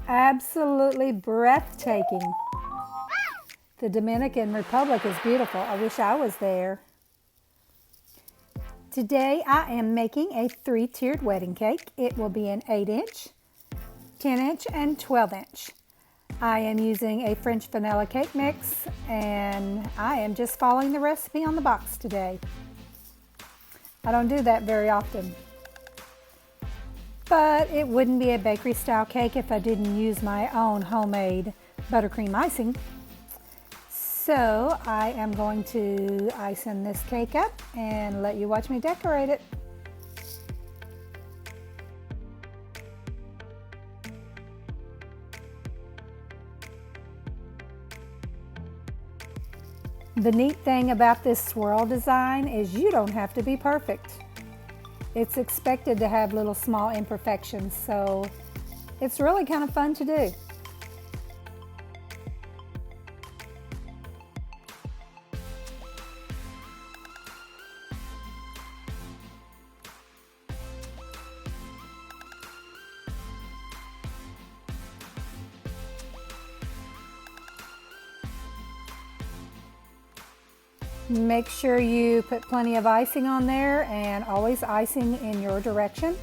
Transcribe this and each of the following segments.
Absolutely breathtaking. The Dominican Republic is beautiful. I wish I was there. Today I am making a 3-tiered wedding cake. It will be an 8-inch, 10-inch, and 12-inch. I am using a French vanilla cake mix, and I am just following the recipe on the box today. I don't do that very often. But it wouldn't be a bakery style cake if I didn't use my own homemade buttercream icing. So I am going to icing this cake up and let you watch me decorate it. The neat thing about this swirl design is you don't have to be perfect. It's expected to have little small imperfections, so it's really kind of fun to do. Make sure you put plenty of icing on there and always icing in your direction.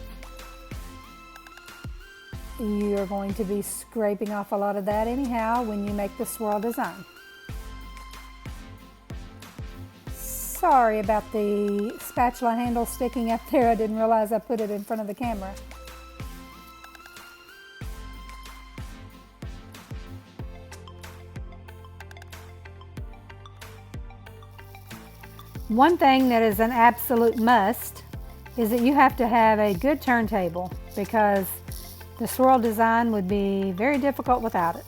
You're going to be scraping off a lot of that anyhow when you make the swirl design. Sorry about the spatula handle sticking up there. I didn't realize I put it in front of the camera. One thing that is an absolute must is that you have to have a good turntable because the swirl design would be very difficult without it.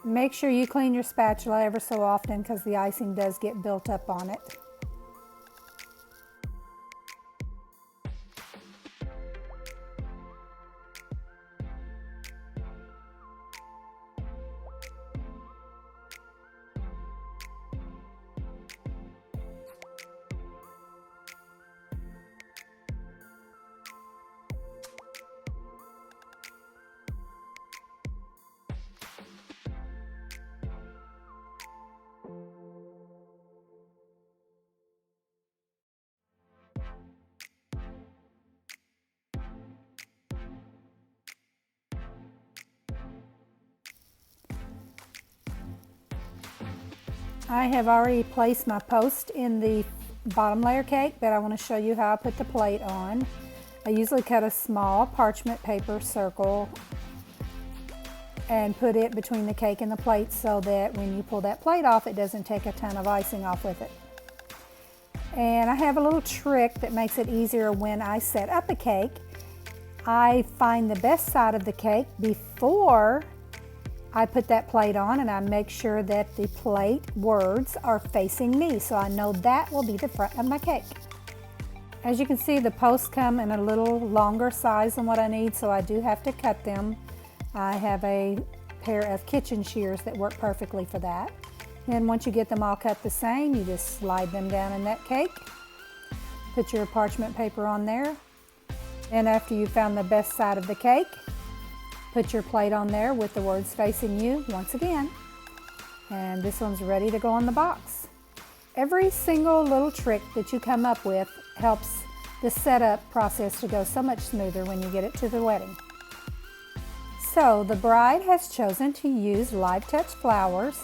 Make sure you clean your spatula ever so often because the icing does get built up on it. I have already placed my post in the bottom layer cake, but I want to show you how I put the plate on. I usually cut a small parchment paper circle and put it between the cake and the plate so that when you pull that plate off, it doesn't take a ton of icing off with it. And I have a little trick that makes it easier when I set up a cake. I find the best side of the cake before I put that plate on, and I make sure that the plate words are facing me, so I know that will be the front of my cake. As you can see, the posts come in a little longer size than what I need, so I do have to cut them. I have a pair of kitchen shears that work perfectly for that. Then once you get them all cut the same, you just slide them down in that cake. Put your parchment paper on there. And after you've found the best side of the cake, put your plate on there with the words facing you once again. And this one's ready to go on the box. Every single little trick that you come up with helps the setup process to go so much smoother when you get it to the wedding. So the bride has chosen to use Live Touch flowers,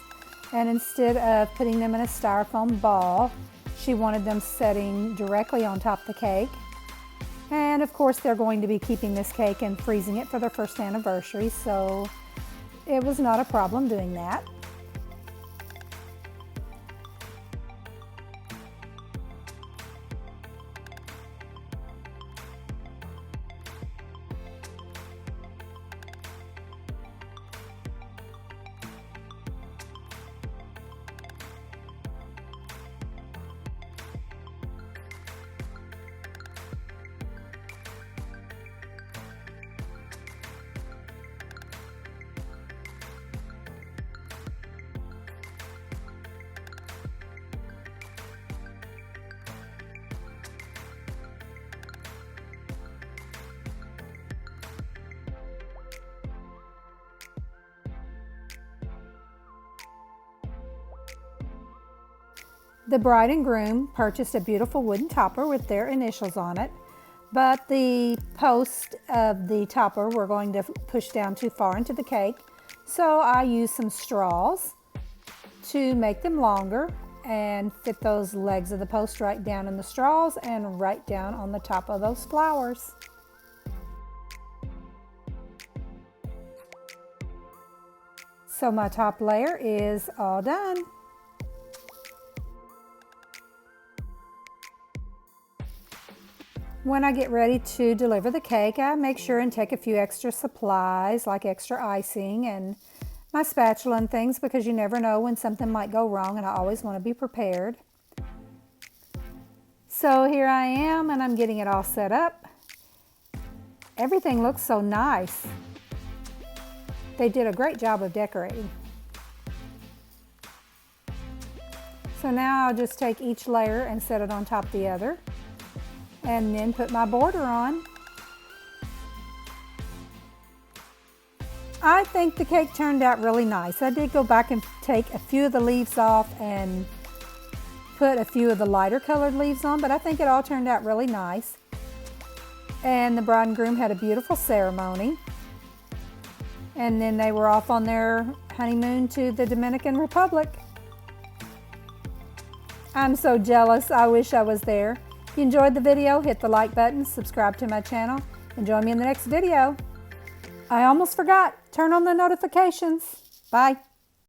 and instead of putting them in a styrofoam ball, she wanted them setting directly on top of the cake. And of course they're going to be keeping this cake and freezing it for their first anniversary, so it was not a problem doing that. The bride and groom purchased a beautiful wooden topper with their initials on it, but the post of the topper were going to push down too far into the cake, so I used some straws to make them longer and fit those legs of the post right down in the straws and right down on the top of those flowers. So my top layer is all done. When I get ready to deliver the cake, I make sure and take a few extra supplies like extra icing and my spatula and things, because you never know when something might go wrong, and I always want to be prepared. So here I am, and I'm getting it all set up. Everything looks so nice. They did a great job of decorating. So now I'll just take each layer and set it on top of the other, and then put my border on. I think the cake turned out really nice. I did go back and take a few of the leaves off and put a few of the lighter colored leaves on, but I think it all turned out really nice. And the bride and groom had a beautiful ceremony. And then they were off on their honeymoon to the Dominican Republic. I'm so jealous. I wish I was there. If you enjoyed the video, hit the like button, subscribe to my channel, and join me in the next video. I almost forgot, turn on the notifications. Bye.